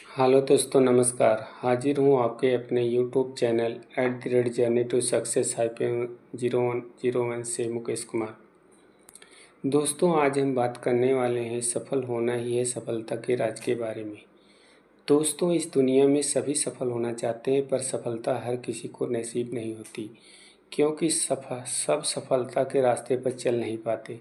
Hello दोस्तों, नमस्कार। हाजिर हूँ आपके अपने YouTube channel @journey to success -0101 से मुकेश कुमार। दोस्तों, आज हम बात करने वाले हैं सफल होना ही है सफलता के राज के बारे में। दोस्तों, इस दुनिया में सभी सफल होना चाहते हैं, पर सफलता हर किसी को नसीब नहीं होती, क्योंकि सब सफलता के रास्ते पर चल नहीं पाते।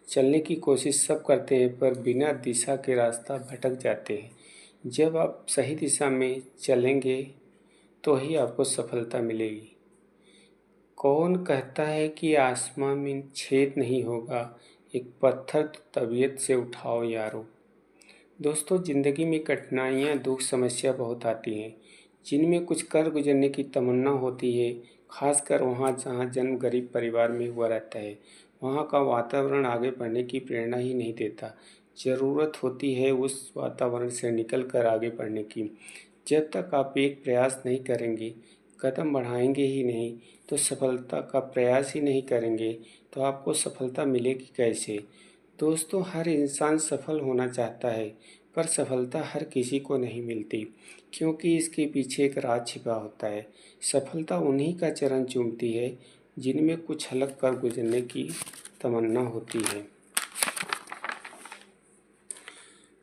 चलने की कोशिश सब करते हैं, पर बिना दिशा के रास्ता भटक जाते हैं। जब आप सही दिशा में चलेंगे तो ही आपको सफलता मिलेगी। कौन कहता है कि आसमां में छेद नहीं होगा, एक पत्थर तो तबीयत से उठाओ यारो। दोस्तों, ज़िंदगी में कठिनाइयाँ, दुख, समस्या बहुत आती हैं, जिनमें कुछ कर गुजरने की तमन्ना होती है। खासकर वहाँ जहाँ जन्म गरीब परिवार में हुआ रहता है, वहाँ का वातावरण आगे बढ़ने की प्रेरणा ही नहीं देता। ज़रूरत होती है उस वातावरण से निकल कर आगे बढ़ने की। जब तक आप एक प्रयास नहीं करेंगे, कदम बढ़ाएंगे ही नहीं, तो सफलता का प्रयास ही नहीं करेंगे, तो आपको सफलता मिलेगी कैसे। दोस्तों, हर इंसान सफल होना चाहता है, पर सफलता हर किसी को नहीं मिलती, क्योंकि इसके पीछे एक राज छिपा होता है। सफलता उन्हीं का चरण चूमती है जिनमें कुछ अलग कर गुजरने की तमन्ना होती है।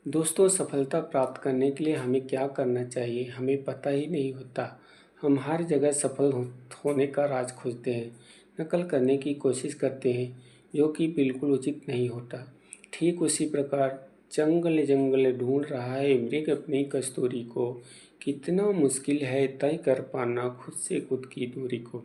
दोस्तों, सफलता प्राप्त करने के लिए हमें क्या करना चाहिए, हमें पता ही नहीं होता। हम हर जगह सफल होने का राज खोजते हैं, नकल करने की कोशिश करते हैं, जो कि बिल्कुल उचित नहीं होता। ठीक उसी प्रकार जंगल जंगल ढूंढ रहा है मृग अपनी कस्तूरी को, कितना मुश्किल है तय कर पाना खुद से खुद की दूरी को।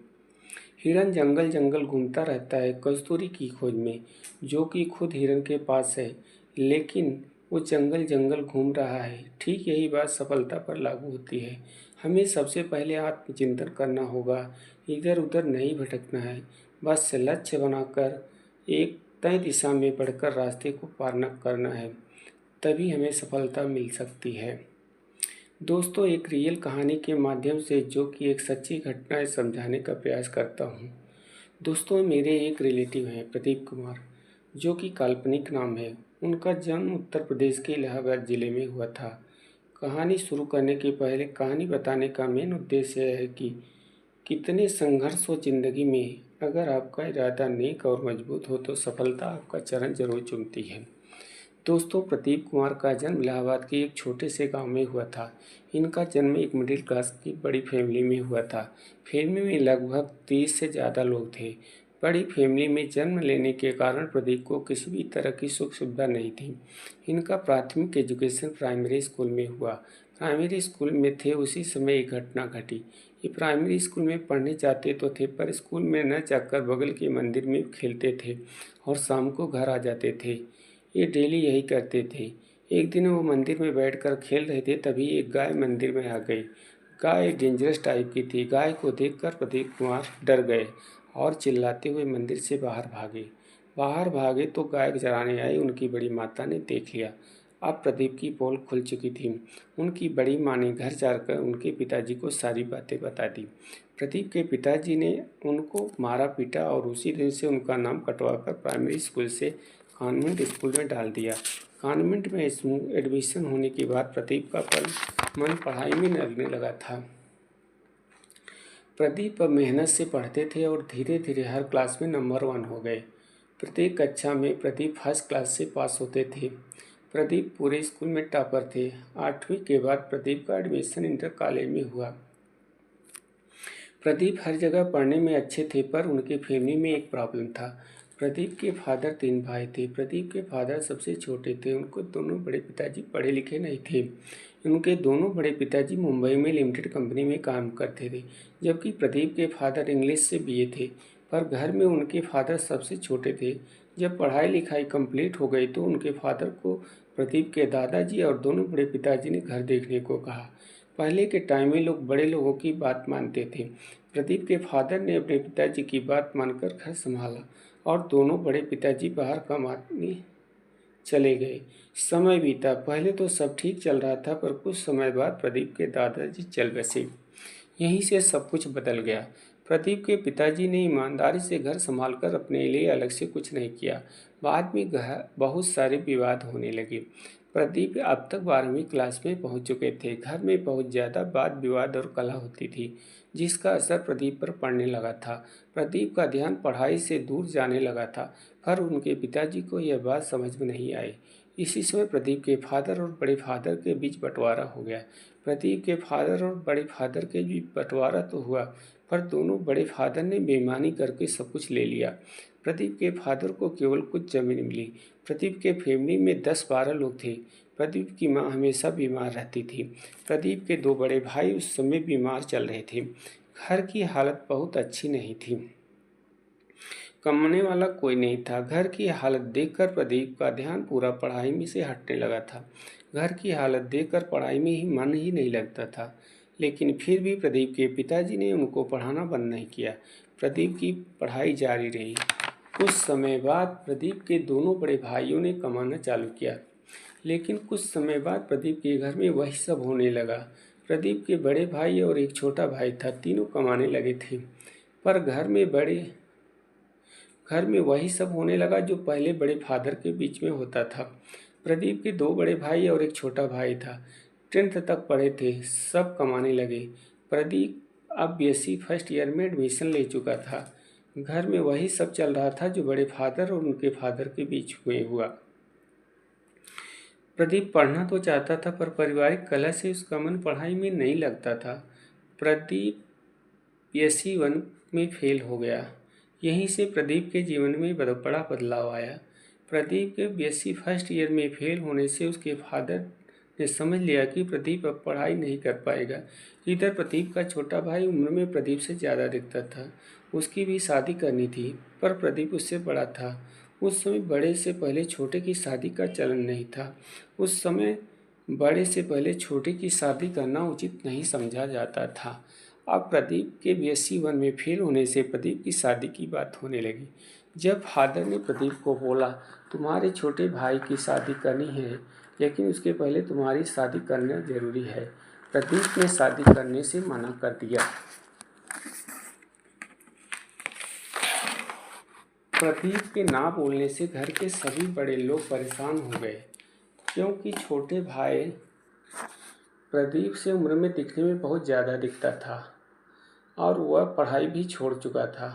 हिरन जंगल जंगल घूमता रहता है कस्तूरी की खोज में, जो कि खुद हिरन के पास है, लेकिन वो जंगल जंगल घूम रहा है। ठीक यही बात सफलता पर लागू होती है। हमें सबसे पहले आत्मचिंतन करना होगा, इधर उधर नहीं भटकना है, बस लक्ष्य बनाकर एक तय दिशा में बढ़कर रास्ते को पार न करना है, तभी हमें सफलता मिल सकती है। दोस्तों, एक रियल कहानी के माध्यम से, जो कि एक सच्ची घटना है, समझाने का प्रयास करता हूँ। दोस्तों, मेरे एक रिलेटिव हैं प्रदीप कुमार, जो कि काल्पनिक नाम है। उनका जन्म उत्तर प्रदेश के इलाहाबाद ज़िले में हुआ था। कहानी शुरू करने के पहले कहानी बताने का मेन उद्देश्य है कि कितने संघर्ष हो ज़िंदगी में, अगर आपका इरादा नेक और मजबूत हो तो सफलता आपका चरण जरूर चूमती है। दोस्तों, प्रदीप कुमार का जन्म इलाहाबाद के एक छोटे से गांव में हुआ था। इनका जन्म एक मिडिल क्लास की बड़ी फैमिली में हुआ था। फैमिली में लगभग 30 से ज़्यादा लोग थे। बड़ी फैमिली में जन्म लेने के कारण प्रदीप को किसी भी तरह की सुख सुविधा नहीं थी। इनका प्राथमिक एजुकेशन प्राइमरी स्कूल में हुआ। प्राइमरी स्कूल में थे उसी समय एक घटना घटी। ये प्राइमरी स्कूल में पढ़ने जाते तो थे, पर स्कूल में न जाकर बगल के मंदिर में खेलते थे और शाम को घर आ जाते थे। ये डेली यही करते थे। एक दिन वो मंदिर में बैठकर खेल रहे थे, तभी एक गाय मंदिर में आ गई। गाय डेंजरस टाइप की थी। गाय को देखकर प्रदीप कुमार डर गए और चिल्लाते हुए मंदिर से बाहर भागे तो गाय चराने आई उनकी बड़ी माता ने देख लिया। अब प्रदीप की पोल खुल चुकी थी। उनकी बड़ी माँ ने घर जाकर उनके पिताजी को सारी बातें बता दी। प्रदीप के पिताजी ने उनको मारा पीटा और उसी दिन से उनका नाम कटवाकर प्राइमरी स्कूल से कॉन्वेंट स्कूल में डाल दिया। कॉन्वेंट में एडमिशन होने के बाद प्रदीप का मन पढ़ाई में लगने लगा था। प्रदीप अब मेहनत से पढ़ते थे और धीरे धीरे हर क्लास में नंबर 1 हो गए। प्रत्येक कक्षा में प्रदीप फर्स्ट क्लास से पास होते थे। प्रदीप पूरे स्कूल में टॉपर थे। 8वीं के बाद प्रदीप का एडमिशन इंटर कॉलेज में हुआ। प्रदीप हर जगह पढ़ने में अच्छे थे, पर उनके फैमिली में एक प्रॉब्लम था। प्रदीप के फादर 3 भाई थे। प्रदीप के फादर सबसे छोटे थे। उनको दोनों बड़े पिताजी पढ़े लिखे नहीं थे। उनके दोनों बड़े पिताजी मुंबई में लिमिटेड कंपनी में काम करते थे, जबकि प्रदीप के फादर इंग्लिश से बीए थे। पर घर में उनके फादर सबसे छोटे थे। जब पढ़ाई लिखाई कंप्लीट हो गई तो उनके फादर को प्रदीप के दादाजी और दोनों बड़े पिताजी ने घर देखने को कहा। पहले के टाइम में लोग बड़े लोगों की बात मानते थे। प्रदीप के फादर ने अपने पिताजी की बात मानकर घर संभाला और दोनों बड़े पिताजी बाहर कमाने चले गए। समय बीता। पहले तो सब ठीक चल रहा था, पर कुछ समय बाद प्रदीप के दादाजी चल बसे। यहीं से सब कुछ बदल गया। प्रदीप के पिताजी ने ईमानदारी से घर संभालकर अपने लिए अलग से कुछ नहीं किया। बाद में बहुत सारे विवाद होने लगे। प्रदीप अब तक 12वीं क्लास में पहुंच चुके थे। घर में बहुत ज़्यादा वाद विवाद और कलह होती थी, जिसका असर प्रदीप पर पड़ने लगा था। प्रदीप का ध्यान पढ़ाई से दूर जाने लगा था, पर उनके पिताजी को यह बात समझ में नहीं आई। इसी समय प्रदीप के फादर और बड़े फादर के बीच बंटवारा हो गया। प्रदीप के फादर और बड़े फादर के बीच बंटवारा तो हुआ, पर दोनों बड़े फादर ने बेईमानी करके सब कुछ ले लिया। प्रदीप के फादर को केवल कुछ जमीन मिली। प्रदीप के फैमिली में 10-12 लोग थे। प्रदीप की माँ हमेशा बीमार रहती थी। प्रदीप के 2 बड़े भाई उस समय बीमार चल रहे थे। घर की हालत बहुत अच्छी नहीं थी। कमाने वाला कोई नहीं था। घर की हालत देखकर प्रदीप का ध्यान पूरा पढ़ाई में से हटने लगा था। घर की हालत देखकर पढ़ाई में ही मन ही नहीं लगता था। लेकिन फिर भी प्रदीप के पिताजी ने उनको पढ़ाना बंद नहीं किया। प्रदीप की पढ़ाई जारी रही। कुछ समय बाद प्रदीप के दोनों बड़े भाइयों ने कमाना चालू किया। लेकिन कुछ समय बाद प्रदीप के घर में वही सब होने लगा। प्रदीप के बड़े भाई और एक छोटा भाई था, तीनों कमाने लगे थे, पर घर में वही सब होने लगा जो पहले बड़े फादर के बीच में होता था। प्रदीप के 2 बड़े भाई और एक छोटा भाई था, 10th तक पढ़े थे, सब कमाने लगे। प्रदीप अब BSc फर्स्ट ईयर में एडमिशन ले चुका था। घर में वही सब चल रहा था जो बड़े फादर और उनके फादर के बीच हुआ। प्रदीप पढ़ना तो चाहता था, पर पारिवारिक कलह से उसका मन पढ़ाई में नहीं लगता था। प्रदीप BSc 1 में फेल हो गया। यहीं से प्रदीप के जीवन में बड़ा बदलाव आया। प्रदीप के BSc फर्स्ट ईयर में फेल होने से उसके फादर ने समझ लिया कि प्रदीप अब पढ़ाई नहीं कर पाएगा। इधर प्रदीप का छोटा भाई उम्र में प्रदीप से ज़्यादा दिखता था। उसकी भी शादी करनी थी, पर प्रदीप उससे बड़ा था। उस समय बड़े से पहले छोटे की शादी का चलन नहीं था। उस समय बड़े से पहले छोटे की शादी करना उचित नहीं समझा जाता था। अब प्रदीप के BSc 1 में फेल होने से प्रदीप की शादी की बात होने लगी। जब फादर ने प्रदीप को बोला, तुम्हारे छोटे भाई की शादी करनी है, लेकिन उसके पहले तुम्हारी शादी करना जरूरी है, प्रदीप ने शादी करने से मना कर दिया। प्रदीप के ना बोलने से घर के सभी बड़े लोग परेशान हो गए, क्योंकि छोटे भाई प्रदीप से उम्र में दिखने में बहुत ज़्यादा दिखता था और वह पढ़ाई भी छोड़ चुका था।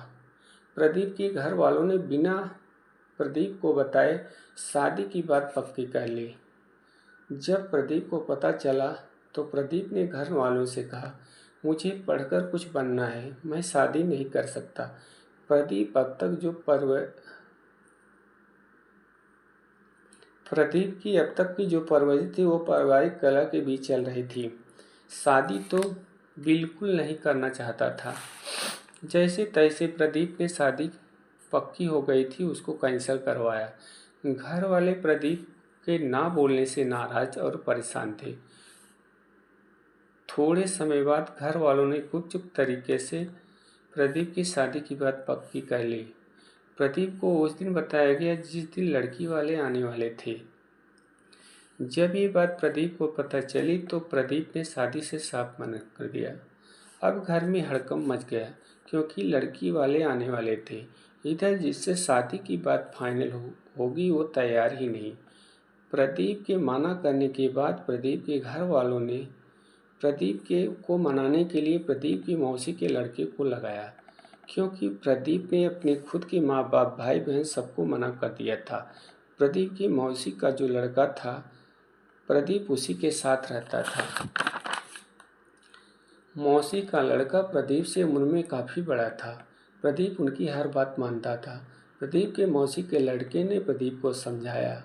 प्रदीप के घर वालों ने बिना प्रदीप को बताए शादी की बात पक्की कर ली। जब प्रदीप को पता चला तो प्रदीप ने घर वालों से कहा, मुझे पढ़कर कुछ बनना है, मैं शादी नहीं कर सकता। प्रदीप अब तक जो परवरिश थी वो पारिवारिक कलह के बीच चल रही थी। शादी तो बिल्कुल नहीं करना चाहता था। जैसे तैसे प्रदीप ने शादी पक्की हो गई थी, उसको कैंसिल करवाया। घर वाले प्रदीप के ना बोलने से नाराज और परेशान थे। थोड़े समय बाद घर वालों ने गुपचुप तरीके से प्रदीप की शादी की बात पक्की कर ली। प्रदीप को उस दिन बताया गया जिस दिन लड़की वाले आने वाले थे। जब ये बात प्रदीप को पता चली तो प्रदीप ने शादी से साफ मना कर दिया। अब घर में हड़कंप मच गया, क्योंकि लड़की वाले आने वाले थे। इधर जिससे शादी की बात फाइनल होगी वो तैयार ही नहीं। प्रदीप के मना करने के बाद प्रदीप के घर वालों ने प्रदीप को मनाने के लिए प्रदीप की मौसी के लड़के को लगाया, क्योंकि प्रदीप ने अपने खुद के माँ बाप, भाई बहन सबको मना कर दिया था। प्रदीप की मौसी का जो लड़का था, प्रदीप उसी के साथ रहता था। मौसी का लड़का प्रदीप से उम्र में काफ़ी बड़ा था। प्रदीप उनकी हर बात मानता था। प्रदीप के मौसी के लड़के ने प्रदीप को समझाया,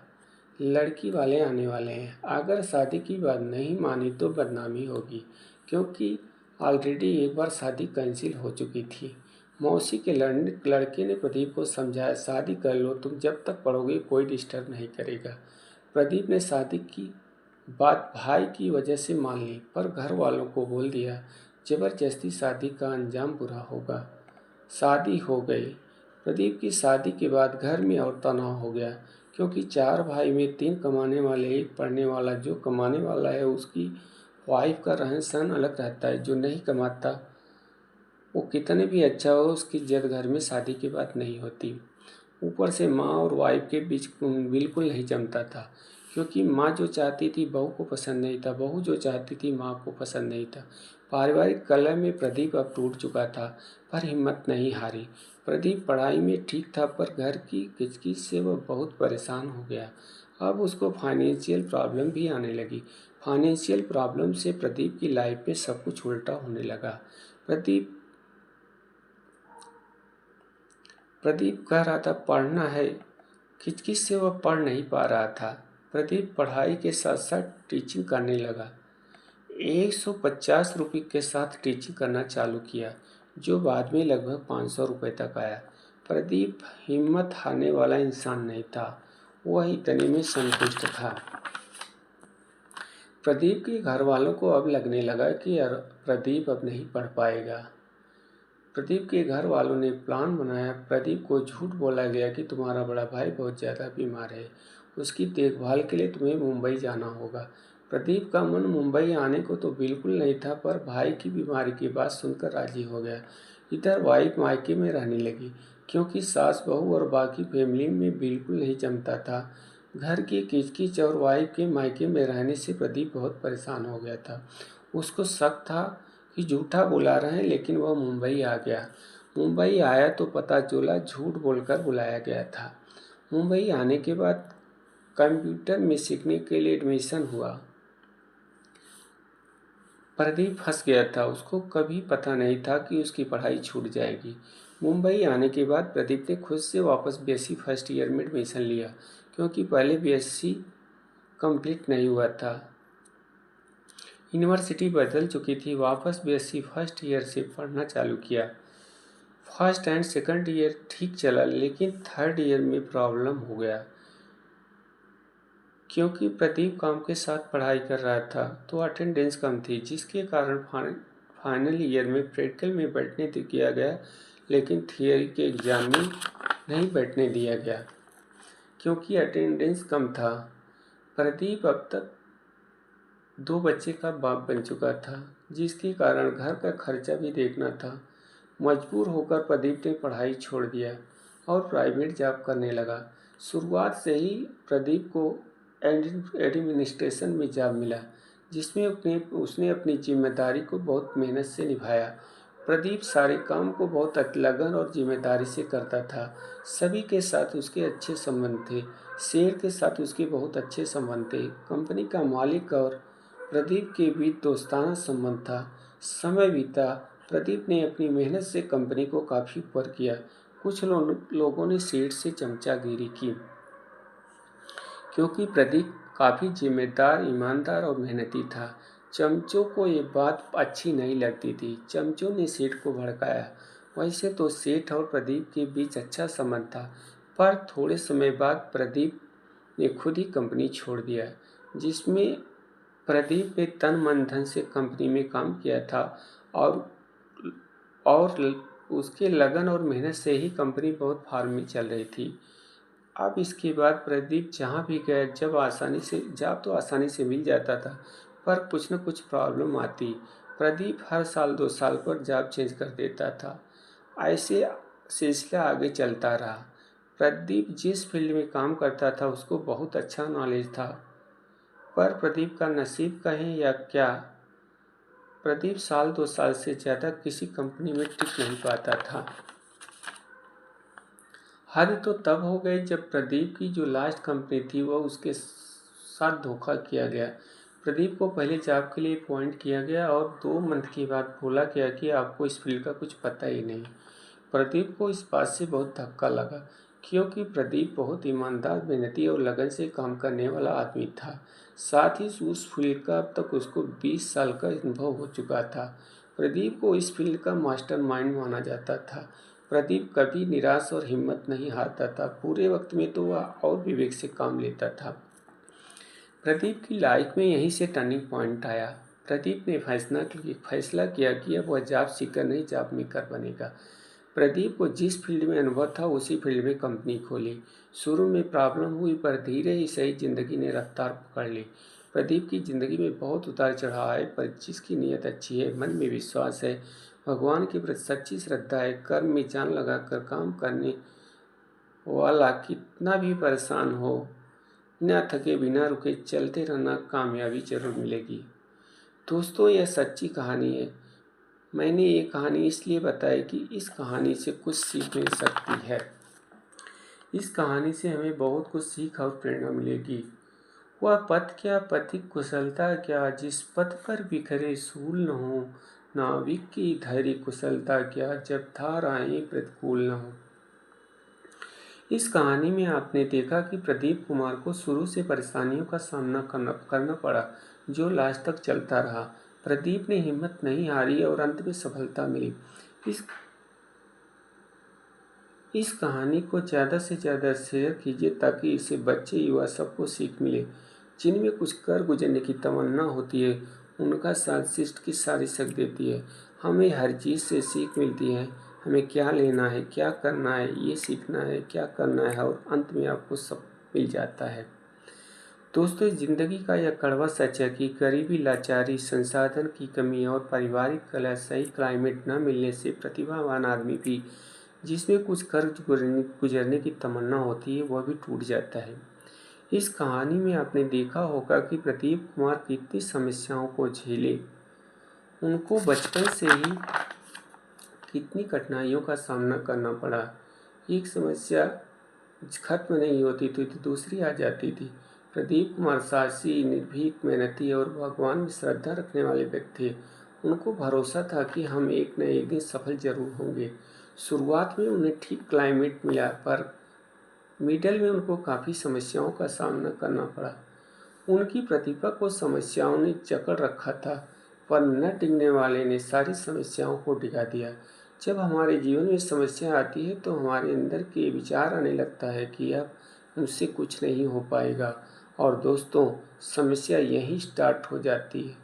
लड़की वाले आने वाले हैं, अगर शादी की बात नहीं मानी तो बदनामी होगी, क्योंकि ऑलरेडी एक बार शादी कैंसिल हो चुकी थी। मौसी के लड़के ने प्रदीप को समझाया, शादी कर लो, तुम जब तक पढ़ोगे कोई डिस्टर्ब नहीं करेगा। प्रदीप ने शादी की बात भाई की वजह से मान ली, पर घर वालों को बोल दिया, जबरदस्ती शादी का अंजाम बुरा होगा। शादी हो गई। प्रदीप की शादी के बाद घर में और तनाव हो गया, क्योंकि 4 भाई में 3 कमाने वाले, 1 पढ़ने वाला। जो कमाने वाला है उसकी वाइफ का रहन सहन अलग रहता है, जो नहीं कमाता वो कितने भी अच्छा हो, उसकी इज्जत घर में शादी की बात नहीं होती। ऊपर से माँ और वाइफ के बीच बिल्कुल नहीं जमता था, क्योंकि माँ जो चाहती थी बहू को पसंद नहीं था, बहू जो चाहती थी माँ को पसंद नहीं था। पारिवारिक कलह में प्रदीप अब टूट चुका था, पर हिम्मत नहीं हारी। प्रदीप पढ़ाई में ठीक था, पर घर की किचकिच से वह बहुत परेशान हो गया। अब उसको फाइनेंशियल प्रॉब्लम भी आने लगी। फाइनेंशियल प्रॉब्लम से प्रदीप की लाइफ में सब कुछ उल्टा होने लगा। प्रदीप प्रदीप कह रहा था पढ़ना है, किचकिच से वह पढ़ नहीं पा रहा था। प्रदीप पढ़ाई के साथ साथ टीचिंग करने लगा। 150 रुपये के साथ टीचिंग करना चालू किया, जो बाद में लगभग 500 रुपये तक आया। प्रदीप हिम्मत हारने वाला इंसान नहीं था, वह इतने में संतुष्ट था। प्रदीप के घर वालों को अब लगने लगा कि प्रदीप अब नहीं पढ़ पाएगा। प्रदीप के घर वालों ने प्लान बनाया। प्रदीप को झूठ बोला गया कि तुम्हारा बड़ा भाई बहुत ज़्यादा बीमार है, उसकी देखभाल के लिए तुम्हें मुंबई जाना होगा। प्रदीप का मन मुंबई आने को तो बिल्कुल नहीं था, पर भाई की बीमारी की बात सुनकर राजी हो गया। इधर वाइफ मायके में रहने लगी, क्योंकि सास बहू और बाकी फैमिली में बिल्कुल नहीं जमता था। घर की किचकिच और वाइफ के मायके में रहने से प्रदीप बहुत परेशान हो गया था। उसको शक था कि झूठा बुला रहे हैं, लेकिन वह मुंबई आ गया। मुंबई आया तो पता चला झूठ बोलकर बुलाया गया था। मुंबई आने के बाद कंप्यूटर में सीखने के लिए एडमिशन हुआ। प्रदीप फंस गया था, उसको कभी पता नहीं था कि उसकी पढ़ाई छूट जाएगी। मुंबई आने के बाद प्रदीप ने खुद से वापस बीएससी फर्स्ट ईयर में एडमिशन लिया, क्योंकि पहले बीएससी कंप्लीट नहीं हुआ था। यूनिवर्सिटी बदल चुकी थी। वापस बीएससी फर्स्ट ईयर से पढ़ना चालू किया। फर्स्ट एंड सेकंड ईयर ठीक चला, लेकिन थर्ड ईयर में प्रॉब्लम हो गया। क्योंकि प्रदीप काम के साथ पढ़ाई कर रहा था, तो अटेंडेंस कम थी, जिसके कारण फाइनल ईयर में प्रैक्टिकल में बैठने दिया गया, लेकिन थियरी के एग्जाम में नहीं बैठने दिया गया, क्योंकि अटेंडेंस कम था। प्रदीप अब तक 2 बच्चे का बाप बन चुका था, जिसके कारण घर का खर्चा भी देखना था। मजबूर होकर प्रदीप ने पढ़ाई छोड़ दिया और प्राइवेट जॉब करने लगा। शुरुआत से ही प्रदीप को एडमिनिस्ट्रेशन में जॉब मिला, जिसमें उसने अपनी जिम्मेदारी को बहुत मेहनत से निभाया। प्रदीप सारे काम को बहुत लगन और जिम्मेदारी से करता था। सभी के साथ उसके अच्छे संबंध थे। शेर के साथ उसके बहुत अच्छे संबंध थे। कंपनी का मालिक और प्रदीप के बीच दोस्ताना संबंध था। समय बीता, प्रदीप ने अपनी मेहनत से कंपनी को काफ़ी ऊपर किया। कुछ लोगों ने सेठ से चमचागिरी की, क्योंकि प्रदीप काफ़ी जिम्मेदार, ईमानदार और मेहनती था। चमचों को ये बात अच्छी नहीं लगती थी। चमचों ने सेठ को भड़काया। वैसे तो सेठ और प्रदीप के बीच अच्छा संबंध था, पर थोड़े समय बाद प्रदीप ने खुद ही कंपनी छोड़ दिया, जिसमें प्रदीप ने तन मन धन से कंपनी में काम किया था और उसके लगन और मेहनत से ही कंपनी बहुत फार्म में चल रही थी। अब इसके बाद प्रदीप जहाँ भी गया जॉब तो आसानी से मिल जाता था, पर कुछ न कुछ प्रॉब्लम आती। प्रदीप हर साल 2 साल पर जॉब चेंज कर देता था। ऐसे सिलसिला आगे चलता रहा। प्रदीप जिस फील्ड में काम करता था उसको बहुत अच्छा नॉलेज था, पर प्रदीप का नसीब कहें या क्या, प्रदीप साल 2 साल से ज़्यादा किसी कंपनी में टिक नहीं पाता था। हद तो तब हो गई जब प्रदीप की जो लास्ट कंपनी थी वह उसके साथ धोखा किया गया। प्रदीप को पहले जॉब के लिए अपॉइंट किया गया और 2 मंथ के बाद बोला गया कि आपको इस फील्ड का कुछ पता ही नहीं। प्रदीप को इस बात से बहुत धक्का लगा, क्योंकि प्रदीप बहुत ईमानदार, मेहनती और लगन से काम करने वाला आदमी था। साथ ही उस फील्ड का अब तक उसको 20 साल का अनुभव हो चुका था। प्रदीप को इस फील्ड का मास्टरमाइंड माना जाता था। प्रदीप कभी निराश और हिम्मत नहीं हारता था। पूरे वक्त में तो वह और विवेक से काम लेता था। प्रदीप की लाइफ में यहीं से टर्निंग पॉइंट आया। प्रदीप ने फैसला किया कि अब वह जॉब सीकर नहीं, जॉब मेकर बनेगा। प्रदीप को जिस फील्ड में अनुभव था उसी फील्ड में कंपनी खोली। शुरू में प्रॉब्लम हुई, पर धीरे ही सही जिंदगी ने रफ्तार पकड़ ली। प्रदीप की ज़िंदगी में बहुत उतार चढ़ाव आए, पर जिसकी नीयत अच्छी है, मन में विश्वास है, भगवान के प्रति सच्ची श्रद्धा है, कर्म में जान लगाकर काम करने वाला कितना भी परेशान हो, बिना थके बिना रुके चलते रहना, कामयाबी जरूर मिलेगी। दोस्तों, यह सच्ची कहानी है। मैंने ये कहानी इसलिए बताई कि इस कहानी से कुछ सीख मिल सकती है। इस कहानी से हमें बहुत कुछ सीख और प्रेरणा मिलेगी। वह पथ क्या, पथिक कुशलता क्या, जिस पथ पर बिखरे सूल न हो, नाविक की धैर्य कुशलता क्या, जब धाराएं प्रतिकूल न हो। इस कहानी में आपने देखा कि प्रदीप कुमार को शुरू से परेशानियों का सामना करना पड़ा, जो लास्ट तक चलता रहा। प्रदीप ने हिम्मत नहीं हारी और अंत में सफलता मिली। इस कहानी को ज़्यादा से ज़्यादा शेयर कीजिए ताकि इससे बच्चे युवा सबको सीख मिले। जिनमें कुछ कर गुजरने की तमन्ना होती है, उनका साथ सृष्टि की सारी शक्ति देती है। हमें हर चीज़ से सीख मिलती है। हमें क्या लेना है, क्या करना है, ये सीखना है, क्या करना है, और अंत में आपको सब मिल जाता है। दोस्तों, ज़िंदगी का यह कड़वा सच है कि गरीबी, लाचारी, संसाधन की कमी और पारिवारिक कलह, सही क्लाइमेट न मिलने से प्रतिभावान आदमी भी, जिसमें कुछ कर गुजरने की तमन्ना होती है, वह भी टूट जाता है। इस कहानी में आपने देखा होगा कि प्रदीप कुमार कितनी समस्याओं को झेले। उनको बचपन से ही कितनी कठिनाइयों का सामना करना पड़ा। एक समस्या खत्म नहीं होती थी तो दूसरी आ जाती थी। प्रदीप कुमार साहसी, निर्भीक, मेहनती और भगवान में श्रद्धा रखने वाले व्यक्ति थे। उनको भरोसा था कि हम एक न एक दिन सफल जरूर होंगे। शुरुआत में उन्हें ठीक क्लाइमेट मिला, पर मिडल में उनको काफ़ी समस्याओं का सामना करना पड़ा। उनकी प्रतिभा को समस्याओं ने जकड़ रखा था, पर न टिकने वाले ने सारी समस्याओं को डिगा दिया। जब हमारे जीवन में समस्या आती है तो हमारे अंदर के विचार आने लगता है कि अब मुझसे कुछ नहीं हो पाएगा, और दोस्तों, समस्या यहीं स्टार्ट हो जाती है,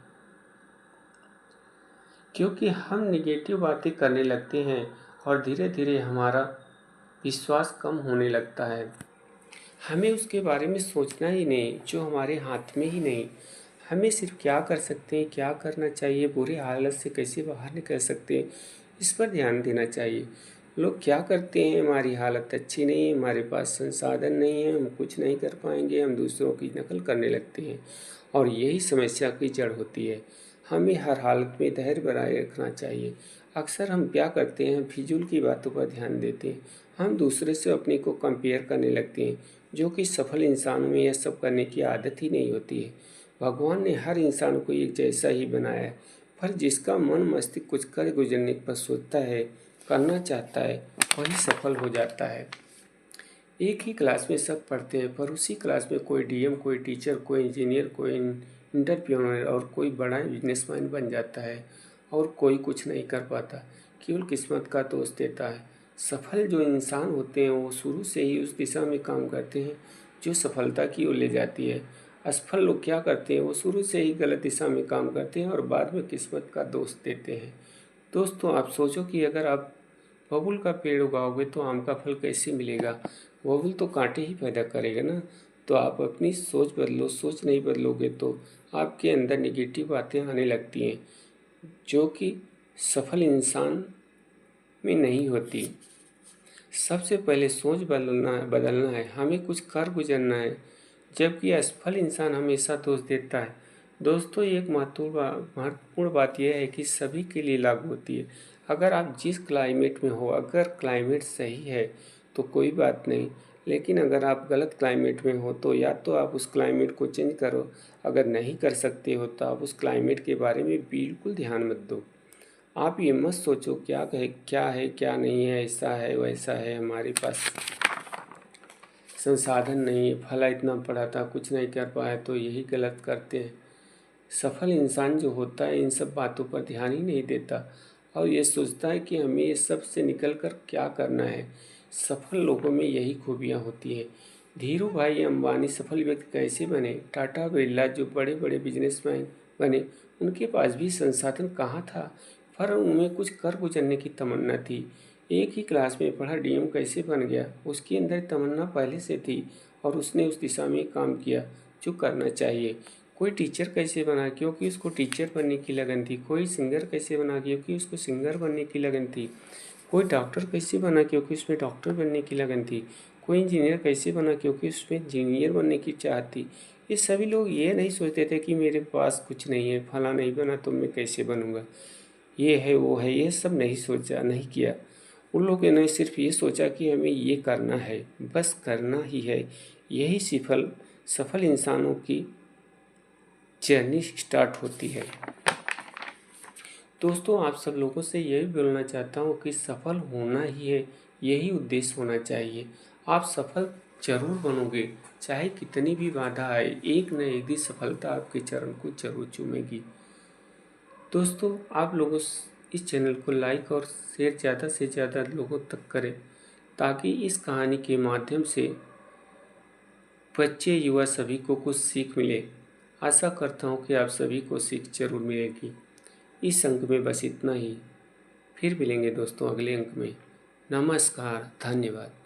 क्योंकि हम नेगेटिव बातें करने लगते हैं और धीरे धीरे हमारा विश्वास कम होने लगता है। हमें उसके बारे में सोचना ही नहीं जो हमारे हाथ में ही नहीं। हमें सिर्फ क्या कर सकते हैं, क्या करना चाहिए, बुरी हालत से कैसे बाहर निकल सकते हैं, इस पर ध्यान देना चाहिए। लोग क्या करते हैं, हमारी हालत अच्छी नहीं है, हमारे पास संसाधन नहीं है, हम कुछ नहीं कर पाएंगे, हम दूसरों की नकल करने लगते हैं, और यही समस्या की जड़ होती है। हमें हर हालत में धैर्य बनाए रखना चाहिए। अक्सर हम क्या करते हैं, फिजूल की बातों पर ध्यान देते हैं। हम दूसरे से अपने को कंपेयर करने लगते हैं, जो कि सफल इंसानों में यह सब करने की आदत ही नहीं होती है। भगवान ने हर इंसान को एक जैसा ही बनाया है, पर जिसका मन मस्तिष्क कुछ कर गुजरने पर सोचता है, करना चाहता है, वही सफल हो जाता है। एक ही क्लास में सब पढ़ते हैं, पर उसी क्लास में कोई डीएम, कोई टीचर, कोई इंजीनियर, कोई एंटरप्रेन्योर और कोई बड़ा बिजनेसमैन बन जाता है, और कोई कुछ नहीं कर पाता, केवल किस्मत का दोष देता है। सफल जो इंसान होते हैं वो शुरू से ही उस दिशा में काम करते हैं जो सफलता की ओर ले जाती है। असफल लोग क्या करते हैं, वो शुरू से ही गलत दिशा में काम करते हैं और बाद में किस्मत का दोष देते हैं। दोस्तों, आप सोचो कि अगर आप बबुल का पेड़ उगाओगे तो आम का फल कैसे मिलेगा। बबुल तो कांटे ही पैदा करेगा ना। तो आप अपनी सोच बदलो। सोच नहीं बदलोगे तो आपके अंदर नेगेटिव बातें आने लगती हैं, जो कि सफल इंसान में नहीं होती। सबसे पहले सोच बदलना है। हमें कुछ कर गुजरना है, जबकि असफल इंसान हमेशा दोष देता है। दोस्तों, एक महत्वपूर्ण बात यह है कि सभी के लिए लागू होती है। अगर आप जिस क्लाइमेट में हो, अगर क्लाइमेट सही है तो कोई बात नहीं, लेकिन अगर आप गलत क्लाइमेट में हो तो या तो आप उस क्लाइमेट को चेंज करो। अगर नहीं कर सकते हो तो आप उस क्लाइमेट के बारे में बिल्कुल ध्यान मत दो। आप ये मत सोचो क्या है क्या नहीं है, ऐसा है वैसा है, हमारे पास संसाधन नहीं है, फला इतना पढ़ा था कुछ नहीं कर पाया, तो यही गलत करते हैं। सफल इंसान जो होता है इन सब बातों पर ध्यान ही नहीं देता और ये सोचता है कि हमें ये सब से निकल कर क्या करना है। सफल लोगों में यही खूबियाँ होती हैं। धीरू भाई अंबानी सफल व्यक्ति कैसे बने, टाटा बिरला जो बड़े बड़े बिजनेसमैन बने, उनके पास भी संसाधन कहाँ था, पर उनमें कुछ कर गुजरने की तमन्ना थी। एक ही क्लास में पढ़ा डीएम कैसे बन गया, उसके अंदर तमन्ना पहले से थी और उसने उस दिशा में काम किया जो करना चाहिए। कोई टीचर कैसे बना, क्योंकि उसको टीचर बनने की लगन थी। कोई सिंगर कैसे बना, क्योंकि उसको सिंगर बनने की लगन थी। कोई डॉक्टर कैसे बना, क्योंकि उसमें डॉक्टर बनने की लगन थी। कोई इंजीनियर कैसे बना, क्योंकि उसमें इंजीनियर बनने की चाह थी। ये सभी लोग ये नहीं सोचते थे कि मेरे पास कुछ नहीं है, फला नहीं बना तो मैं कैसे बनूंगा, ये है वो है, ये सब नहीं सोचा, नहीं किया। उन लोगों ने सिर्फ ये सोचा कि हमें ये करना है, बस करना ही है। यही सफल इंसानों की जर्नी स्टार्ट होती है। दोस्तों, आप सब लोगों से यही बोलना चाहता हूँ कि सफल होना ही है, यही उद्देश्य होना चाहिए। आप सफल जरूर बनोगे, चाहे कितनी भी बाधा आए, एक न एक दिन सफलता आपके चरण को जरूर चूमेगी। दोस्तों, आप लोगों इस चैनल को लाइक और शेयर ज़्यादा से ज़्यादा लोगों तक करें, ताकि इस कहानी के माध्यम से बच्चे युवा सभी को कुछ सीख मिले। आशा करता हूँ कि आप सभी को सीख जरूर मिलेगी। इस अंक में बस इतना ही। फिर मिलेंगे दोस्तों अगले अंक में। नमस्कार, धन्यवाद।